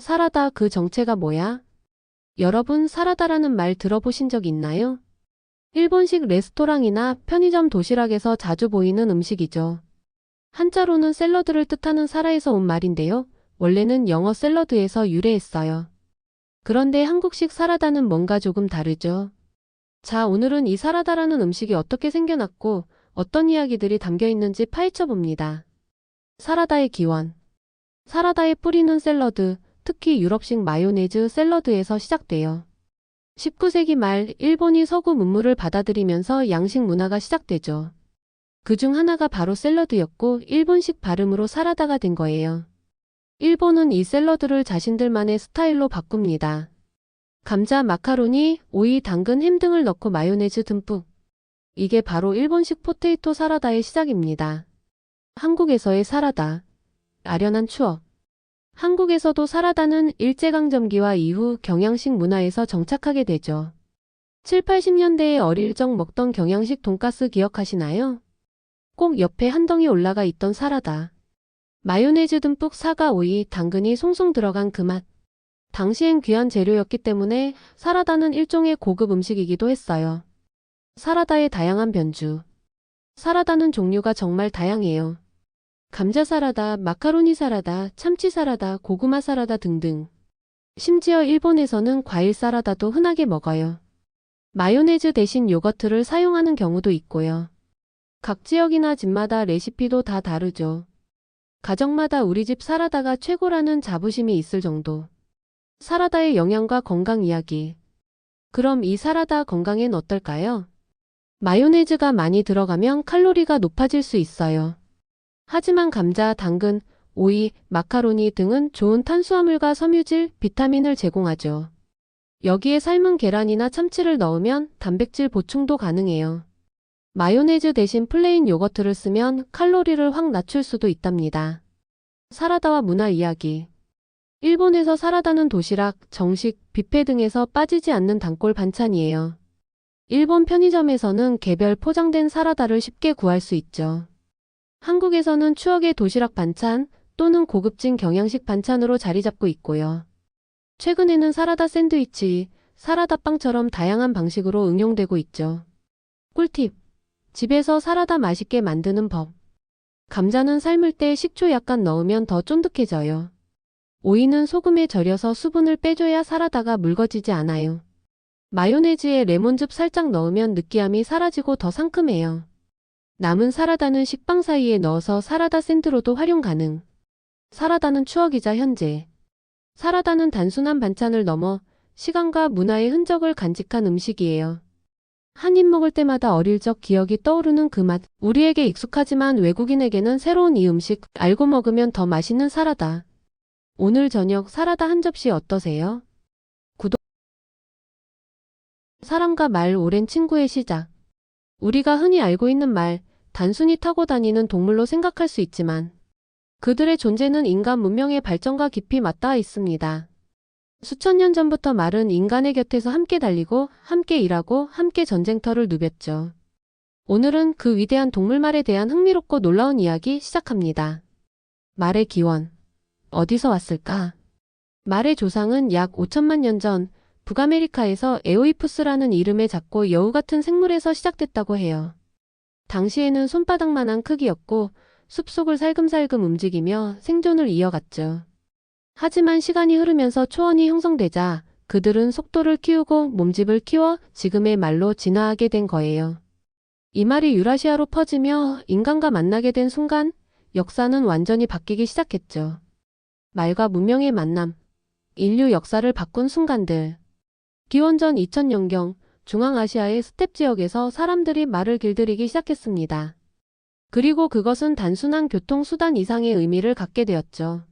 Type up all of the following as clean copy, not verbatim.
사라다 그 정체가 뭐야? 여러분 사라다라는 말 들어보신 적 있나요? 일본식 레스토랑이나 편의점 도시락에서 자주 보이는 음식이죠. 한자로는 샐러드를 뜻하는 사라에서 온 말인데요. 원래는 영어 샐러드에서 유래했어요. 그런데 한국식 사라다는 뭔가 조금 다르죠. 자, 오늘은 이 사라다라는 음식이 어떻게 생겨났고 어떤 이야기들이 담겨 있는지 파헤쳐 봅니다. 사라다의 기원. 사라다의 뿌리는 샐러드, 특히 유럽식 마요네즈 샐러드에서 시작돼요. 19세기 말 일본이 서구 문물을 받아들이면서 양식 문화가 시작되죠. 그중 하나가 바로 샐러드였고 일본식 발음으로 사라다가 된 거예요. 일본은 이 샐러드를 자신들만의 스타일로 바꿉니다. 감자, 마카로니, 오이, 당근, 햄 등을 넣고 마요네즈 듬뿍. 이게 바로 일본식 포테이토 사라다의 시작입니다. 한국에서의 사라다. 아련한 추억. 한국에서도 사라다는 일제강점기와 이후 경양식 문화에서 정착하게 되죠. 7, 80년대에 어릴 적 먹던 경양식 돈가스 기억하시나요? 꼭 옆에 한 덩이 올라가 있던 사라다. 마요네즈 듬뿍 사과, 오이, 당근이 송송 들어간 그 맛. 당시엔 귀한 재료였기 때문에 사라다는 일종의 고급 음식이기도 했어요. 사라다의 다양한 변주. 사라다는 종류가 정말 다양해요. 감자 사라다, 마카로니 사라다, 참치 사라다, 고구마 사라다 등등. 심지어 일본에서는 과일 사라다도 흔하게 먹어요. 마요네즈 대신 요거트를 사용하는 경우도 있고요. 각 지역이나 집마다 레시피도 다 다르죠. 가정마다 우리 집 사라다가 최고라는 자부심이 있을 정도. 사라다의 영양과 건강 이야기. 그럼 이 사라다 건강엔 어떨까요? 마요네즈가 많이 들어가면 칼로리가 높아질 수 있어요. 하지만 감자, 당근, 오이, 마카로니 등은 좋은 탄수화물과 섬유질, 비타민을 제공하죠. 여기에 삶은 계란이나 참치를 넣으면 단백질 보충도 가능해요. 마요네즈 대신 플레인 요거트를 쓰면 칼로리를 확 낮출 수도 있답니다. 사라다와 문화 이야기. 일본에서 사라다는 도시락, 정식, 뷔페 등에서 빠지지 않는 단골 반찬이에요. 일본 편의점에서는 개별 포장된 사라다를 쉽게 구할 수 있죠. 한국에서는 추억의 도시락 반찬 또는 고급진 경양식 반찬으로 자리 잡고 있고요. 최근에는 사라다 샌드위치, 사라다 빵처럼 다양한 방식으로 응용되고 있죠. 꿀팁. 집에서 사라다 맛있게 만드는 법. 감자는 삶을 때 식초 약간 넣으면 더 쫀득해져요. 오이는 소금에 절여서 수분을 빼줘야 사라다가 묽어지지 않아요. 마요네즈에 레몬즙 살짝 넣으면 느끼함이 사라지고 더 상큼해요. 남은 사라다는 식빵 사이에 넣어서 사라다 샌드로도 활용 가능. 사라다는 추억이자 현재. 사라다는 단순한 반찬을 넘어 시간과 문화의 흔적을 간직한 음식이에요. 한 입 먹을 때마다 어릴 적 기억이 떠오르는 그 맛. 우리에게 익숙하지만 외국인에게는 새로운 이 음식. 알고 먹으면 더 맛있는 사라다. 오늘 저녁 사라다 한 접시 어떠세요? 구독. 사람과 말 오랜 친구의 시작. 우리가 흔히 알고 있는 말, 단순히 타고 다니는 동물로 생각할 수 있지만 그들의 존재는 인간 문명의 발전과 깊이 맞닿아 있습니다. 수천 년 전부터 말은 인간의 곁에서 함께 달리고 함께 일하고 함께 전쟁터를 누볐죠. 오늘은 그 위대한 동물말에 대한 흥미롭고 놀라운 이야기 시작합니다. 말의 기원. 어디서 왔을까? 말의 조상은 약 5천만 년 전 북아메리카에서 에오이푸스라는 이름의 작고 여우 같은 생물에서 시작됐다고 해요. 당시에는 손바닥만한 크기였고 숲속을 살금살금 움직이며 생존을 이어갔죠. 하지만 시간이 흐르면서 초원이 형성되자 그들은 속도를 키우고 몸집을 키워 지금의 말로 진화하게 된 거예요. 이 말이 유라시아로 퍼지며 인간과 만나게 된 순간 역사는 완전히 바뀌기 시작했죠. 말과 문명의 만남. 인류 역사를 바꾼 순간들. 기원전 2000년경 중앙아시아의 스텝 지역에서 사람들이 말을 길들이기 시작했습니다. 그리고 그것은 단순한 교통수단 이상의 의미를 갖게 되었죠.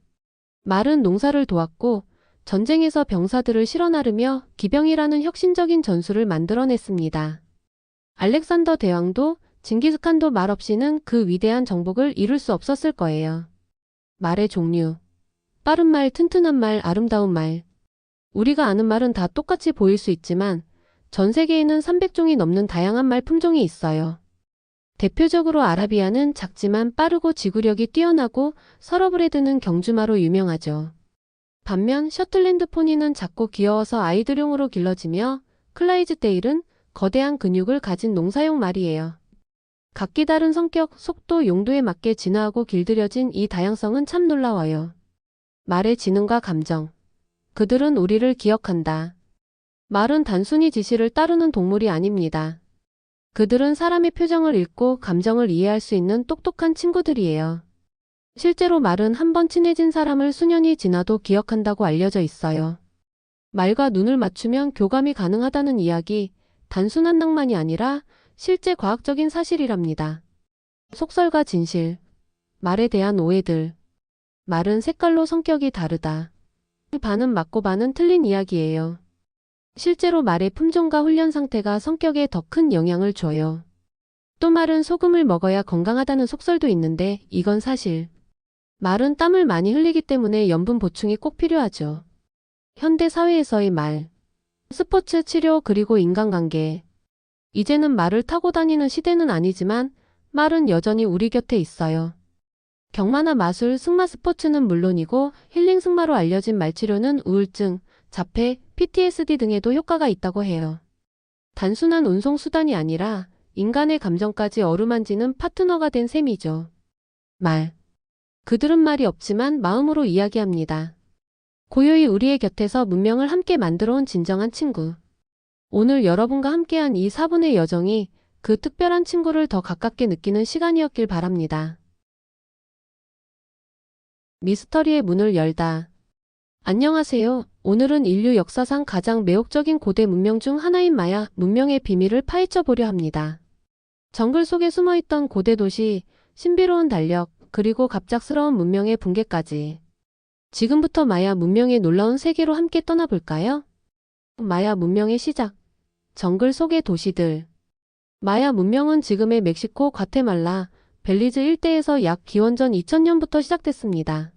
말은 농사를 도왔고 전쟁에서 병사들을 실어 나르며 기병이라는 혁신적인 전술을 만들어냈습니다. 알렉산더 대왕도 징기스칸도 말 없이는 그 위대한 정복을 이룰 수 없었을 거예요. 말의 종류. 빠른 말, 튼튼한 말, 아름다운 말. 우리가 아는 말은 다 똑같이 보일 수 있지만 전 세계에는 300종이 넘는 다양한 말 품종이 있어요. 대표적으로 아라비아는 작지만 빠르고 지구력이 뛰어나고 서러브레드는 경주마로 유명하죠. 반면 셔틀랜드 포니는 작고 귀여워서 아이들용으로 길러지며 클라이즈데일은 거대한 근육을 가진 농사용 말이에요. 각기 다른 성격, 속도, 용도에 맞게 진화하고 길들여진 이 다양성은 참 놀라워요. 말의 지능과 감정. 그들은 우리를 기억한다. 말은 단순히 지시를 따르는 동물이 아닙니다. 그들은 사람의 표정을 읽고 감정을 이해할 수 있는 똑똑한 친구들이에요. 실제로 말은 한 번 친해진 사람을 수년이 지나도 기억한다고 알려져 있어요. 말과 눈을 맞추면 교감이 가능하다는 이야기, 단순한 낭만이 아니라 실제 과학적인 사실이랍니다. 속설과 진실, 말에 대한 오해들. 말은 색깔로 성격이 다르다. 반은 맞고 반은 틀린 이야기예요. 실제로 말의 품종과 훈련 상태가 성격에 더 큰 영향을 줘요. 또 말은 소금을 먹어야 건강하다는 속설도 있는데 이건 사실. 말은 땀을 많이 흘리기 때문에 염분 보충이 꼭 필요하죠. 현대 사회에서의 말, 스포츠, 치료, 그리고 인간관계. 이제는 말을 타고 다니는 시대는 아니지만 말은 여전히 우리 곁에 있어요. 경마나 마술, 승마 스포츠는 물론이고 힐링 승마로 알려진 말치료는 우울증, 자폐, PTSD 등에도 효과가 있다고 해요. 단순한 운송수단이 아니라 인간의 감정까지 어루만지는 파트너가 된 셈이죠. 말. 그들은 말이 없지만 마음으로 이야기합니다. 고요히 우리의 곁에서 문명을 함께 만들어온 진정한 친구. 오늘 여러분과 함께한 이 4분의 여정이 그 특별한 친구를 더 가깝게 느끼는 시간이었길 바랍니다. 미스터리의 문을 열다. 안녕하세요. 오늘은 인류 역사상 가장 매혹적인 고대 문명 중 하나인 마야 문명의 비밀을 파헤쳐 보려 합니다. 정글 속에 숨어있던 고대 도시, 신비로운 달력, 그리고 갑작스러운 문명의 붕괴까지. 지금부터 마야 문명의 놀라운 세계로 함께 떠나볼까요? 마야 문명의 시작. 정글 속의 도시들. 마야 문명은 지금의 멕시코, 과테말라, 벨리즈 일대에서 약 기원전 2000년부터 시작됐습니다.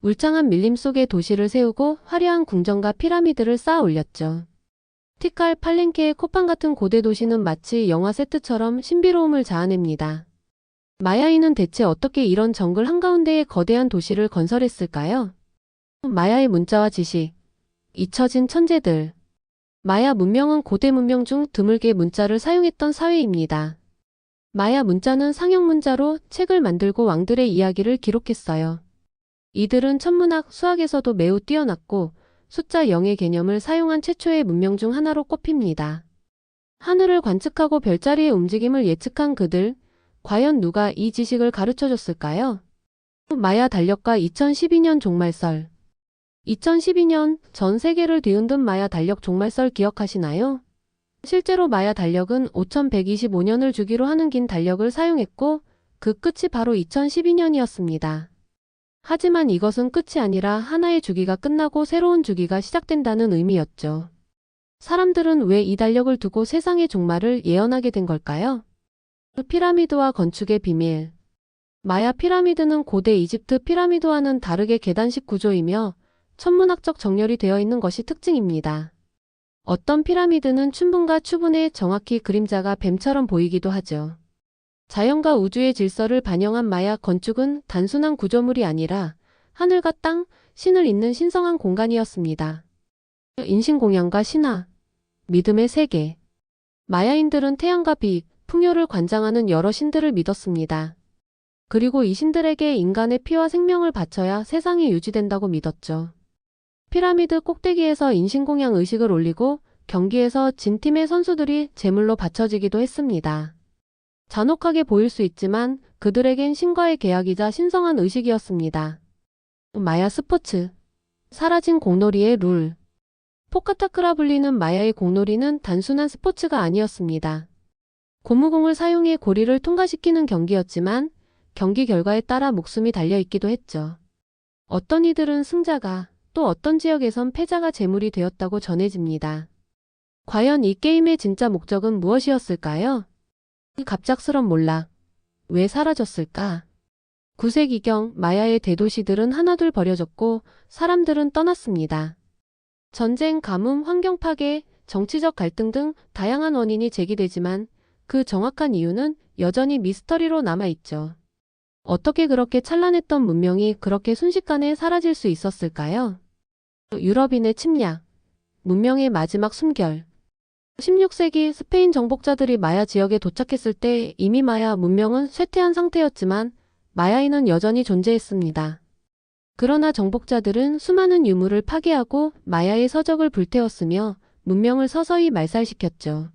울창한 밀림 속에 도시를 세우고 화려한 궁전과 피라미드를 쌓아 올렸죠. 티칼, 팔렌케, 코판 같은 고대 도시는 마치 영화 세트처럼 신비로움을 자아냅니다. 마야인은 대체 어떻게 이런 정글 한가운데에 거대한 도시를 건설했을까요? 마야의 문자와 지식. 잊혀진 천재들. 마야 문명은 고대 문명 중 드물게 문자를 사용했던 사회입니다. 마야 문자는 상형 문자로 책을 만들고 왕들의 이야기를 기록했어요. 이들은 천문학, 수학에서도 매우 뛰어났고 숫자 0의 개념을 사용한 최초의 문명 중 하나로 꼽힙니다. 하늘을 관측하고 별자리의 움직임을 예측한 그들, 과연 누가 이 지식을 가르쳐줬을까요? 마야 달력과 2012년 종말설. 2012년 전 세계를 뒤흔든 마야 달력 종말설 기억하시나요? 실제로 마야 달력은 5125년을 주기로 하는 긴 달력을 사용했고 그 끝이 바로 2012년이었습니다. 하지만 이것은 끝이 아니라 하나의 주기가 끝나고 새로운 주기가 시작된다는 의미였죠. 사람들은 왜 이 달력을 두고 세상의 종말을 예언하게 된 걸까요? 피라미드와 건축의 비밀. 마야 피라미드는 고대 이집트 피라미드와는 다르게 계단식 구조이며 천문학적 정렬이 되어 있는 것이 특징입니다. 어떤 피라미드는 춘분과 추분에 정확히 그림자가 뱀처럼 보이기도 하죠. 자연과 우주의 질서를 반영한 마야 건축은 단순한 구조물이 아니라 하늘과 땅, 신을 잇는 신성한 공간이었습니다. 인신공양과 신화, 믿음의 세계. 마야인들은 태양과 빛, 풍요를 관장하는 여러 신들을 믿었습니다. 그리고 이 신들에게 인간의 피와 생명을 바쳐야 세상이 유지된다고 믿었죠. 피라미드 꼭대기에서 인신공양 의식을 올리고 경기에서 진 팀의 선수들이 제물로 바쳐지기도 했습니다. 잔혹하게 보일 수 있지만 그들에겐 신과의 계약이자 신성한 의식이었습니다. 마야 스포츠. 사라진 공놀이의 룰. 포카타크라 불리는 마야의 공놀이는 단순한 스포츠가 아니었습니다. 고무공을 사용해 고리를 통과시키는 경기였지만 경기 결과에 따라 목숨이 달려있기도 했죠. 어떤 이들은 승자가, 또 어떤 지역에선 패자가 제물이 되었다고 전해집니다. 과연 이 게임의 진짜 목적은 무엇이었을까요? 갑작스런 몰락. 왜 사라졌을까? 9세기경 마야의 대도시들은 하나둘 버려졌고 사람들은 떠났습니다. 전쟁, 가뭄, 환경 파괴, 정치적 갈등 등 다양한 원인이 제기되지만 그 정확한 이유는 여전히 미스터리로 남아있죠. 어떻게 그렇게 찬란했던 문명이 그렇게 순식간에 사라질 수 있었을까요? 유럽인의 침략, 문명의 마지막 숨결. 16세기 스페인 정복자들이 마야 지역에 도착했을 때 이미 마야 문명은 쇠퇴한 상태였지만 마야인은 여전히 존재했습니다. 그러나 정복자들은 수많은 유물을 파괴하고 마야의 서적을 불태웠으며 문명을 서서히 말살시켰죠.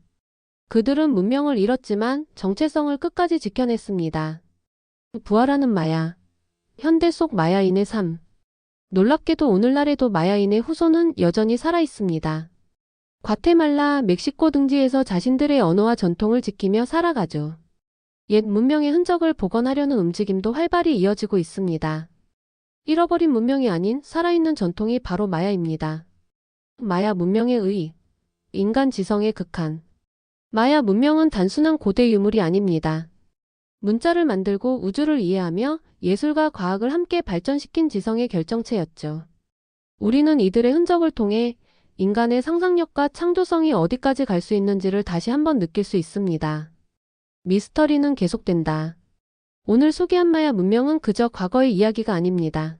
그들은 문명을 잃었지만 정체성을 끝까지 지켜냈습니다. 부활하는 마야. 현대 속 마야인의 삶. 놀랍게도 오늘날에도 마야인의 후손은 여전히 살아있습니다. 과테말라, 멕시코 등지에서 자신들의 언어와 전통을 지키며 살아가죠. 옛 문명의 흔적을 복원하려는 움직임도 활발히 이어지고 있습니다. 잃어버린 문명이 아닌 살아있는 전통이 바로 마야입니다. 마야 문명의 의, 인간 지성의 극한. 마야 문명은 단순한 고대 유물이 아닙니다. 문자를 만들고 우주를 이해하며 예술과 과학을 함께 발전시킨 지성의 결정체였죠. 우리는 이들의 흔적을 통해 인간의 상상력과 창조성이 어디까지 갈 수 있는지를 다시 한번 느낄 수 있습니다. 미스터리는 계속된다. 오늘 소개한 마야 문명은 그저 과거의 이야기가 아닙니다.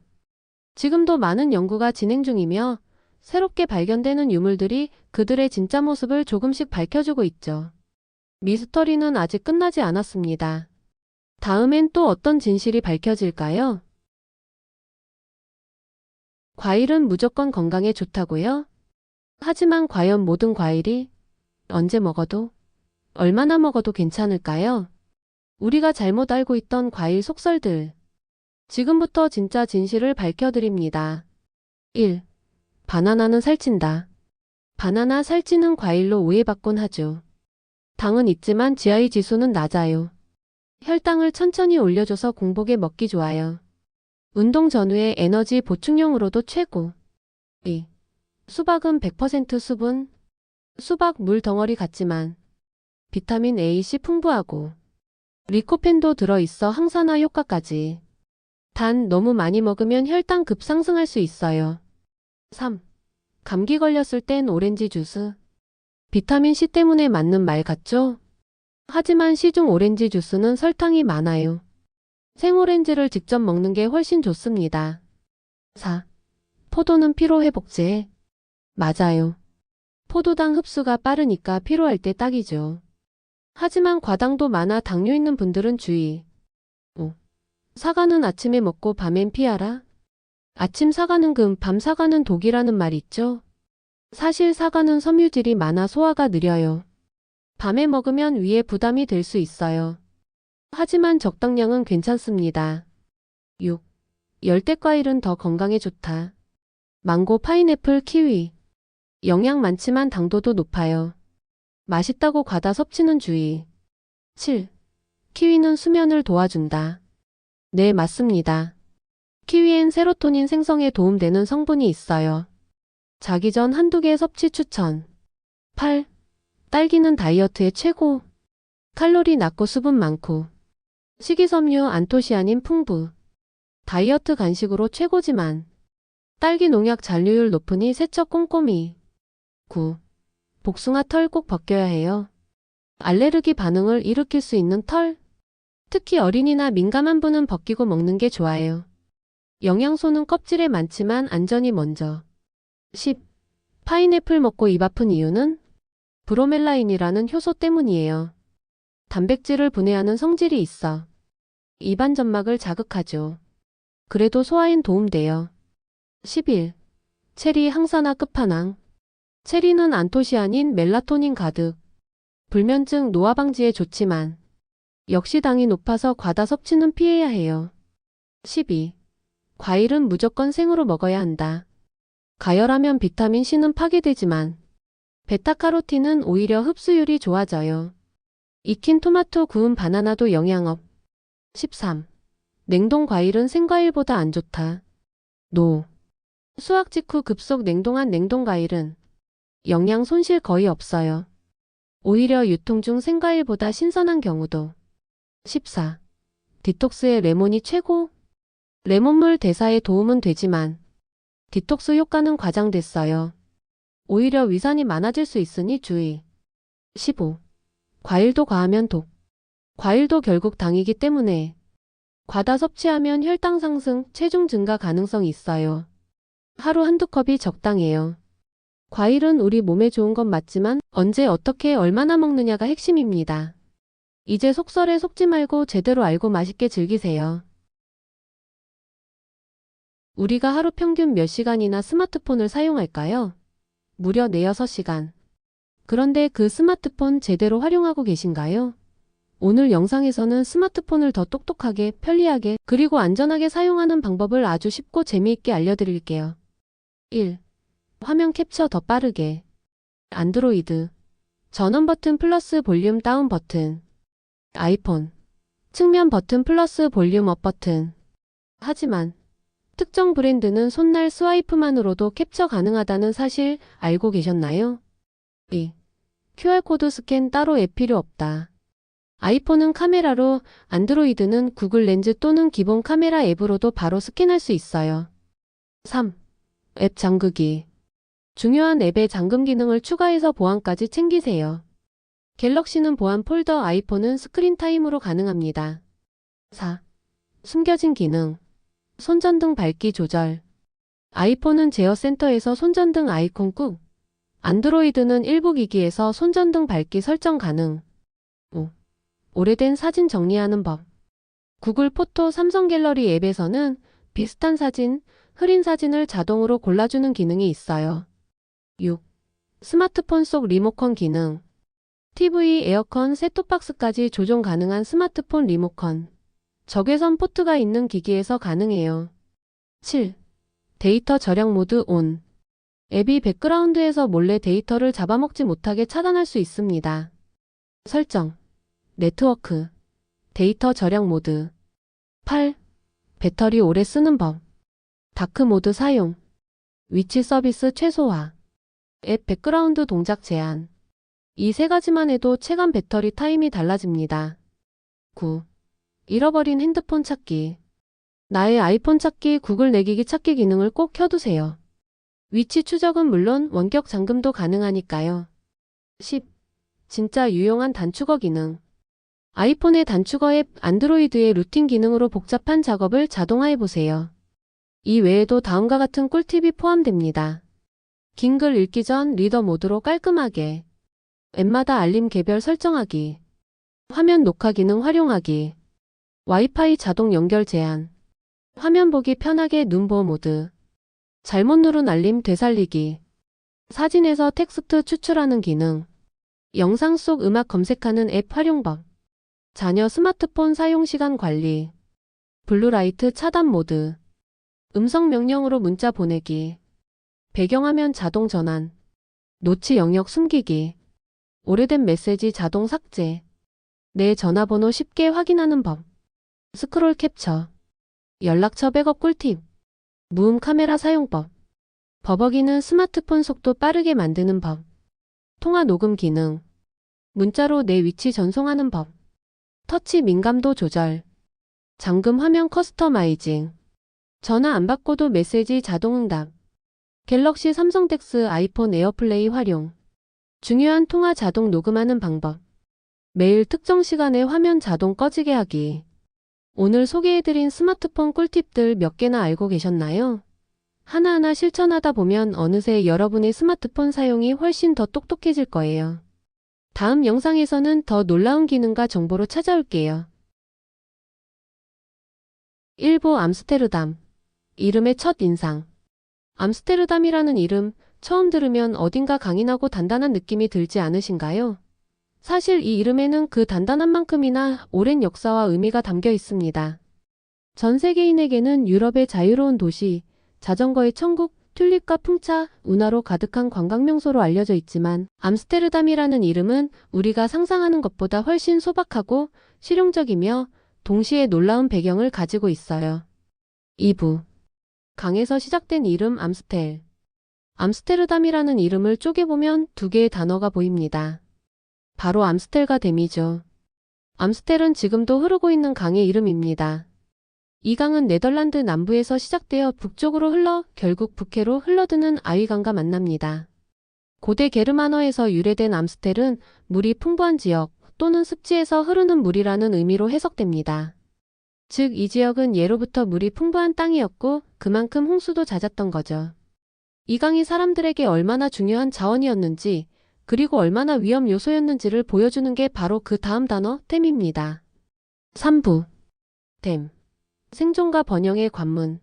지금도 많은 연구가 진행 중이며 새롭게 발견되는 유물들이 그들의 진짜 모습을 조금씩 밝혀주고 있죠. 미스터리는 아직 끝나지 않았습니다. 다음엔 또 어떤 진실이 밝혀질까요? 과일은 무조건 건강에 좋다고요? 하지만 과연 모든 과일이 언제 먹어도, 얼마나 먹어도 괜찮을까요? 우리가 잘못 알고 있던 과일 속설들. 지금부터 진짜 진실을 밝혀드립니다. 1. 바나나는 살찐다. 바나나 살찌는 과일로 오해받곤 하죠. 당은 있지만 GI 지수는 낮아요. 혈당을 천천히 올려줘서 공복에 먹기 좋아요. 운동 전후의 에너지 보충용으로도 최고. 2. 수박은 100% 수분. 수박 물 덩어리 같지만 비타민 A, C 풍부하고 리코펜도 들어있어 항산화 효과까지. 단 너무 많이 먹으면 혈당 급상승할 수 있어요. 3. 감기 걸렸을 땐 오렌지 주스. 비타민 C 때문에 맞는 말 같죠? 하지만 시중 오렌지 주스는 설탕이 많아요. 생오렌지를 직접 먹는 게 훨씬 좋습니다. 4. 포도는 피로회복제. 맞아요. 포도당 흡수가 빠르니까 피로할 때 딱이죠. 하지만 과당도 많아 당뇨 있는 분들은 주의. 5. 사과는 아침에 먹고 밤엔 피하라. 아침 사과는 금, 밤 사과는 독이라는 말 있죠? 사실 사과는 섬유질이 많아 소화가 느려요. 밤에 먹으면 위에 부담이 될 수 있어요. 하지만 적당량은 괜찮습니다. 6. 열대과일은 더 건강에 좋다. 망고, 파인애플, 키위. 영양 많지만 당도도 높아요. 맛있다고 과다 섭취는 주의. 7. 키위는 수면을 도와준다. 네, 맞습니다. 키위엔 세로토닌 생성에 도움되는 성분이 있어요. 자기 전 한두 개 섭취 추천. 8. 딸기는 다이어트에 최고. 칼로리 낮고 수분 많고 식이섬유 안토시아닌 풍부. 다이어트 간식으로 최고지만 딸기 농약 잔류율 높으니 세척 꼼꼼히. 9. 복숭아 털 꼭 벗겨야 해요. 알레르기 반응을 일으킬 수 있는 털. 특히 어린이나 민감한 분은 벗기고 먹는 게 좋아요. 영양소는 껍질에 많지만 안전이 먼저. 10. 파인애플 먹고 입 아픈 이유는 브로멜라인이라는 효소 때문이에요. 단백질을 분해하는 성질이 있어 입안 점막을 자극하죠. 그래도 소화엔 도움돼요. 11. 체리 항산화 끝판왕. 체리는 안토시아닌, 멜라토닌 가득. 불면증, 노화 방지에 좋지만 역시 당이 높아서 과다 섭취는 피해야 해요. 12. 과일은 무조건 생으로 먹어야 한다. 가열하면 비타민 C는 파괴되지만 베타카로틴은 오히려 흡수율이 좋아져요. 익힌 토마토, 구운 바나나도 영양업. 13. 냉동 과일은 생과일보다 안 좋다. 노. 수확 직후 급속 냉동한 냉동 과일은 영양 손실 거의 없어요. 오히려 유통 중 생과일보다 신선한 경우도. 14. 디톡스에 레몬이 최고. 레몬물 대사에 도움은 되지만 디톡스 효과는 과장됐어요. 오히려 위산이 많아질 수 있으니 주의. 15. 과일도 과하면 독. 과일도 결국 당이기 때문에 과다 섭취하면 혈당 상승, 체중 증가 가능성이 있어요. 하루 한두 컵이 적당해요. 과일은 우리 몸에 좋은 건 맞지만 언제 어떻게 얼마나 먹느냐가 핵심입니다. 이제 속설에 속지 말고 제대로 알고 맛있게 즐기세요. 우리가 하루 평균 몇 시간이나 스마트폰을 사용할까요? 무려 4~6시간. 그런데 그 스마트폰 제대로 활용하고 계신가요? 오늘 영상에서는 스마트폰을 더 똑똑하게, 편리하게, 그리고 안전하게 사용하는 방법을 아주 쉽고 재미있게 알려드릴게요. 1. 화면 캡처 더 빠르게. 안드로이드. 전원 버튼 플러스 볼륨 다운 버튼. 아이폰. 측면 버튼 플러스 볼륨 업 버튼. 하지만 특정 브랜드는 손날 스와이프만으로도 캡처 가능하다는 사실 알고 계셨나요? 2. QR코드 스캔 따로 앱 필요 없다. 아이폰은 카메라로, 안드로이드는 구글 렌즈 또는 기본 카메라 앱으로도 바로 스캔할 수 있어요. 3. 앱 잠그기. 중요한 앱에 잠금 기능을 추가해서 보안까지 챙기세요. 갤럭시는 보안 폴더, 아이폰은 스크린 타임으로 가능합니다. 4. 숨겨진 기능. 손전등 밝기 조절. 아이폰은 제어 센터에서 손전등 아이콘 꾹, 안드로이드는 일부 기기에서 손전등 밝기 설정 가능. 5. 오래된 사진 정리하는 법. 구글 포토, 삼성 갤러리 앱에서는 비슷한 사진, 흐린 사진을 자동으로 골라주는 기능이 있어요. 6. 스마트폰 속 리모컨 기능. TV, 에어컨, 셋톱박스까지 조종 가능한 스마트폰 리모컨. 적외선 포트가 있는 기기에서 가능해요. 7. 데이터 절약 모드 온. 앱이 백그라운드에서 몰래 데이터를 잡아먹지 못하게 차단할 수 있습니다. 설정. 네트워크. 데이터 절약 모드. 8. 배터리 오래 쓰는 법. 다크 모드 사용. 위치 서비스 최소화. 앱 백그라운드 동작 제한. 이 세 가지만 해도 체감 배터리 타임이 달라집니다. 9. 잃어버린 핸드폰 찾기. 나의 아이폰 찾기, 구글 내기기 찾기 기능을 꼭 켜두세요. 위치 추적은 물론 원격 잠금도 가능하니까요. 10. 진짜 유용한 단축어 기능. 아이폰의 단축어 앱, 안드로이드의 루틴 기능으로 복잡한 작업을 자동화해보세요. 이 외에도 다음과 같은 꿀팁이 포함됩니다. 긴 글 읽기 전 리더 모드로 깔끔하게. 앱마다 알림 개별 설정하기. 화면 녹화 기능 활용하기. 와이파이 자동 연결 제한. 화면 보기 편하게 눈보호 모드. 잘못 누른 알림 되살리기. 사진에서 텍스트 추출하는 기능. 영상 속 음악 검색하는 앱 활용법. 자녀 스마트폰 사용 시간 관리. 블루라이트 차단 모드. 음성 명령으로 문자 보내기. 배경화면 자동 전환. 노치 영역 숨기기. 오래된 메시지 자동 삭제. 내 전화번호 쉽게 확인하는 법. 스크롤 캡처. 연락처 백업 꿀팁. 무음 카메라 사용법. 버벅이는 스마트폰 속도 빠르게 만드는 법. 통화 녹음 기능. 문자로 내 위치 전송하는 법. 터치 민감도 조절. 잠금 화면 커스터마이징. 전화 안 받고도 메시지 자동 응답. 갤럭시, 삼성 덱스, 아이폰 에어플레이 활용. 중요한 통화 자동 녹음하는 방법. 매일 특정 시간에 화면 자동 꺼지게 하기. 오늘 소개해드린 스마트폰 꿀팁들 몇 개나 알고 계셨나요? 하나하나 실천하다 보면 어느새 여러분의 스마트폰 사용이 훨씬 더 똑똑해질 거예요. 다음 영상에서는 더 놀라운 기능과 정보로 찾아올게요. 1부 암스테르담. 이름의 첫 인상. 암스테르담이라는 이름, 처음 들으면 어딘가 강인하고 단단한 느낌이 들지 않으신가요? 사실 이 이름에는 그 단단한 만큼이나 오랜 역사와 의미가 담겨 있습니다. 전 세계인에게는 유럽의 자유로운 도시, 자전거의 천국, 튤립과 풍차, 운하로 가득한 관광명소로 알려져 있지만 암스테르담이라는 이름은 우리가 상상하는 것보다 훨씬 소박하고 실용적이며 동시에 놀라운 배경을 가지고 있어요. 2부. 강에서 시작된 이름 암스텔. 암스테르담이라는 이름을 쪼개보면 두 개의 단어가 보입니다. 바로 암스텔과 댐이죠. 암스텔은 지금도 흐르고 있는 강의 이름입니다. 이 강은 네덜란드 남부에서 시작되어 북쪽으로 흘러 결국 북해로 흘러드는 아위강과 만납니다. 고대 게르만어에서 유래된 암스텔은 물이 풍부한 지역 또는 습지에서 흐르는 물이라는 의미로 해석됩니다. 즉, 이 지역은 예로부터 물이 풍부한 땅이었고 그만큼 홍수도 잦았던 거죠. 이 강이 사람들에게 얼마나 중요한 자원이었는지, 그리고 얼마나 위험 요소였는지를 보여주는 게 바로 그 다음 단어 댐입니다. 3부. 댐. 생존과 번영의 관문.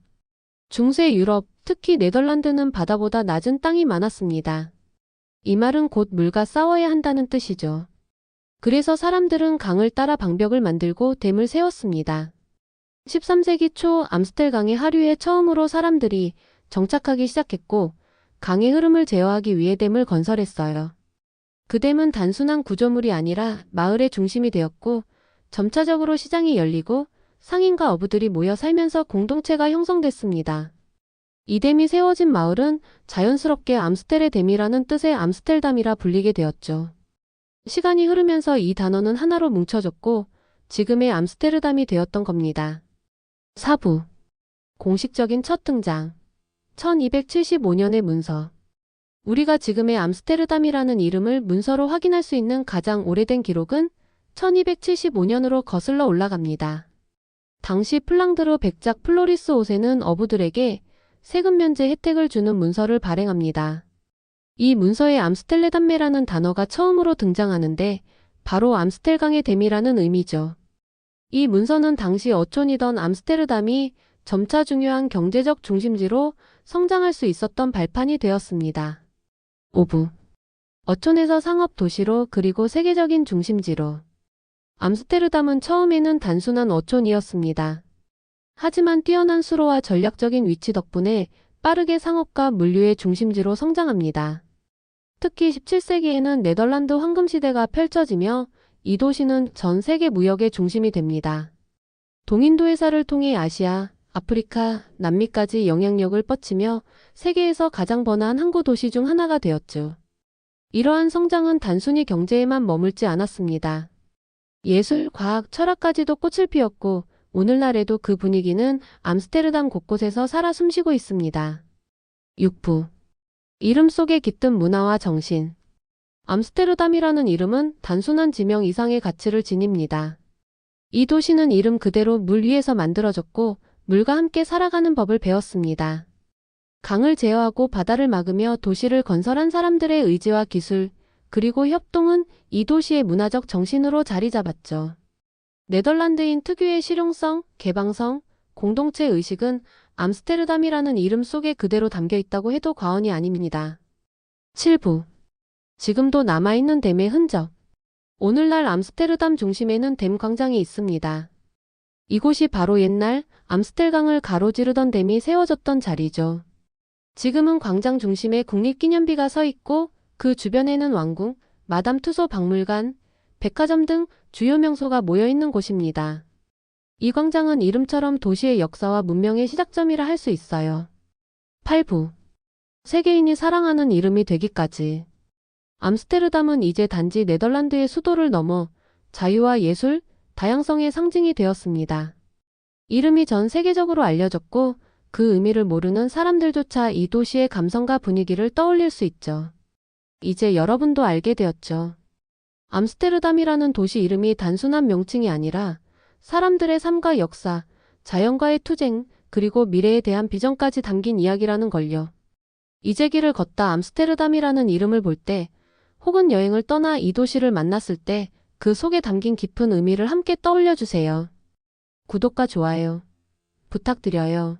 중세 유럽, 특히 네덜란드는 바다보다 낮은 땅이 많았습니다. 이 말은 곧 물과 싸워야 한다는 뜻이죠. 그래서 사람들은 강을 따라 방벽을 만들고 댐을 세웠습니다. 13세기 초 암스텔강의 하류에 처음으로 사람들이 정착하기 시작했고, 강의 흐름을 제어하기 위해 댐을 건설했어요. 그 댐은 단순한 구조물이 아니라 마을의 중심이 되었고, 점차적으로 시장이 열리고 상인과 어부들이 모여 살면서 공동체가 형성됐습니다. 이 댐이 세워진 마을은 자연스럽게 암스텔의 댐이라는 뜻의 암스텔담이라 불리게 되었죠. 시간이 흐르면서 이 단어는 하나로 뭉쳐졌고 지금의 암스테르담이 되었던 겁니다. 4부. 공식적인 첫 등장. 1275년의 문서. 우리가 지금의 암스테르담이라는 이름을 문서로 확인할 수 있는 가장 오래된 기록은 1275년으로 거슬러 올라갑니다. 당시 플랑드르 백작 플로리스 5세는 어부들에게 세금 면제 혜택을 주는 문서를 발행합니다. 이 문서에 암스텔레담메라는 단어가 처음으로 등장하는데 바로 암스텔강의 댐이라는 의미죠. 이 문서는 당시 어촌이던 암스테르담이 점차 중요한 경제적 중심지로 성장할 수 있었던 발판이 되었습니다. 5부. 어촌에서 상업 도시로 그리고 세계적인 중심지로. 암스테르담은 처음에는 단순한 어촌이었습니다. 하지만 뛰어난 수로와 전략적인 위치 덕분에 빠르게 상업과 물류의 중심지로 성장합니다. 특히 17세기에는 네덜란드 황금시대가 펼쳐지며 이 도시는 전 세계 무역의 중심이 됩니다. 동인도 회사를 통해 아시아, 아프리카, 남미까지 영향력을 뻗치며 세계에서 가장 번화한 항구 도시 중 하나가 되었죠. 이러한 성장은 단순히 경제에만 머물지 않았습니다. 예술, 과학, 철학까지도 꽃을 피웠고 오늘날에도 그 분위기는 암스테르담 곳곳에서 살아 숨쉬고 있습니다. 6부. 이름 속에 깃든 문화와 정신. 암스테르담이라는 이름은 단순한 지명 이상의 가치를 지닙니다. 이 도시는 이름 그대로 물 위에서 만들어졌고 물과 함께 살아가는 법을 배웠습니다. 강을 제어하고 바다를 막으며 도시를 건설한 사람들의 의지와 기술, 그리고 협동은 이 도시의 문화적 정신으로 자리 잡았죠. 네덜란드인 특유의 실용성, 개방성, 공동체 의식은 암스테르담이라는 이름 속에 그대로 담겨 있다고 해도 과언이 아닙니다. 7부. 지금도 남아있는 댐의 흔적. 오늘날 암스테르담 중심에는 댐 광장이 있습니다. 이곳이 바로 옛날 암스텔강을 가로지르던 댐이 세워졌던 자리죠. 지금은 광장 중심에 국립기념비가 서 있고 그 주변에는 왕궁, 마담 투소 박물관, 백화점 등 주요 명소가 모여있는 곳입니다. 이 광장은 이름처럼 도시의 역사와 문명의 시작점이라 할 수 있어요. 8부. 세계인이 사랑하는 이름이 되기까지. 암스테르담은 이제 단지 네덜란드의 수도를 넘어 자유와 예술, 다양성의 상징이 되었습니다. 이름이 전 세계적으로 알려졌고 그 의미를 모르는 사람들조차 이 도시의 감성과 분위기를 떠올릴 수 있죠. 이제 여러분도 알게 되었죠. 암스테르담이라는 도시 이름이 단순한 명칭이 아니라 사람들의 삶과 역사, 자연과의 투쟁, 그리고 미래에 대한 비전까지 담긴 이야기라는 걸요. 이제 길을 걷다 암스테르담이라는 이름을 볼 때, 혹은 여행을 떠나 이 도시를 만났을 때 그 속에 담긴 깊은 의미를 함께 떠올려 주세요. 구독과 좋아요 부탁드려요.